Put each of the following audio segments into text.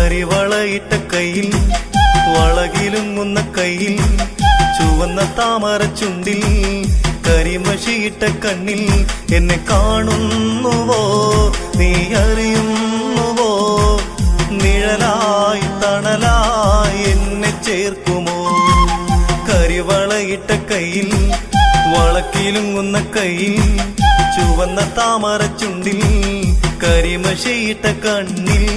കരിവളയിട്ട കയ്യിൽ വളകിലുങ്ങുന്ന കയ്യിൽ ചുവന്ന താമര ചുണ്ടിൽ കരിമഷിയിട്ട കണ്ണിൽ എന്നെ കാണുന്നുവോ നീ അറിയുന്നുവോ നിഴലായി തണലായി എന്നെ ചേർക്കുമോ കരിവളയിട്ട കയ്യിൽ വളക്കിലുങ്ങുന്ന കയ്യിൽ ചുവന്ന താമര ചുണ്ടിൽ കരിമഷിയിട്ട കണ്ണിൽ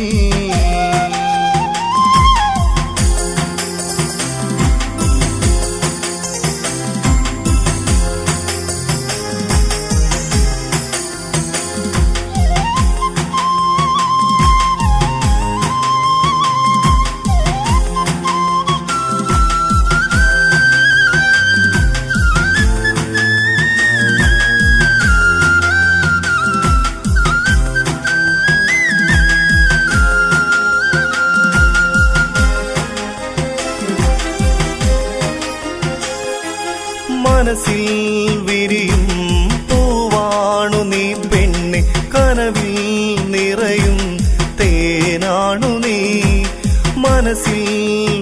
മനസ്സിൽ വിരിയും പൂവാണു നീ പെണ്ണെ കനവിൽ നിറയും തേനാണു നീ മനസ്സിൽ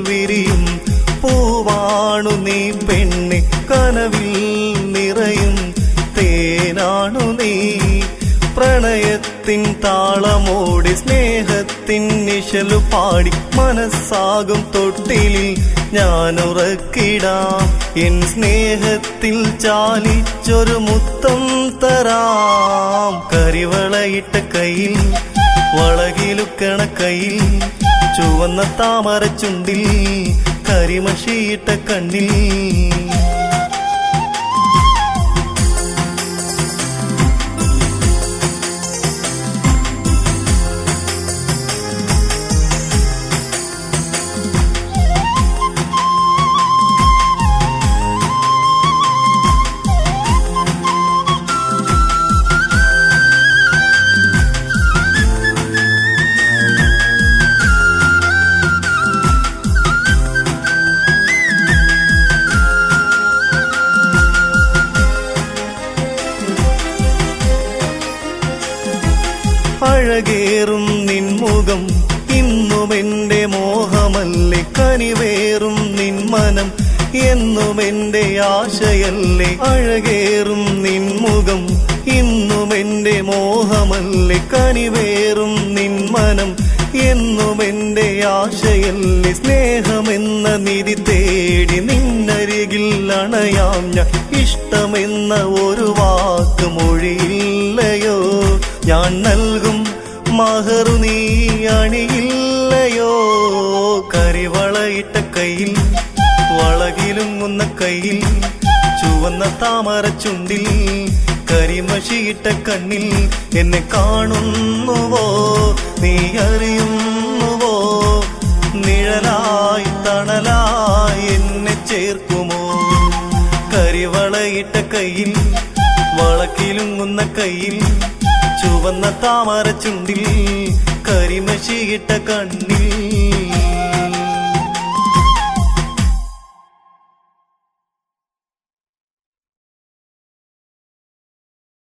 വിരിയും പൂവാണു നീ പെണ്ണെ കനവിൽ നിറയും തേനാണു നീ പ്രണയത്തിൻ താളമോടി സ്നേഹത്തിൻ നിശലു പാടി മനസ്സാകും തൊട്ടിലിൽ ഞാനുറക്കിടാം എൻ സ്നേഹത്തിൽ ചാലിച്ചൊരു മുത്തം തരാം കരിവളയിട്ട കയ്യിൽ വളകിലുക്കണ കയ്യിൽ ചുവന്ന താമര ചുണ്ടിൽ കരിമഷിയിട്ട കണ്ണിൽ അഴകേറും നിൻമുഖം ഇന്നും എന്റെ മോഹമല്ലേ കനിവേറും നിൻമനം എന്നും എന്റെ ആശയല്ലേ അഴകേറും നിൻമുഖം ഇന്നും എന്റെ മോഹമല്ലേ കനിവേറും നിൻമനം എന്നും എന്റെ ആശയല്ലേ സ്നേഹമെന്ന നിധി തേടി നിന്നരികിൽ അണയാം ഞാൻ ഇഷ്ടമെന്ന ഒരു വാക്ക് മൊഴിയില്ലയോ ഞാൻ നൽകും മഹറു നീ അണിയില്ലയോ കരിവളയിട്ട കയ്യിൽ വളകിലുങ്ങുന്ന കയ്യിൽ ചുവന്ന താമര ചുണ്ടിൽ കരിമഷിയിട്ട കണ്ണിൽ എന്നെ കാണുന്നുവോ നീ അറിയുന്നുവോ നിഴലായി തണലായി എന്നെ ചേർക്കുമോ കരിവളയിട്ട കയ്യിൽ വളക്കിലുങ്ങുന്ന കയ്യിൽ ചുവന്ന താമര ചുണ്ടിൽ കരിമഷിയിട്ട കണ്ണിൽ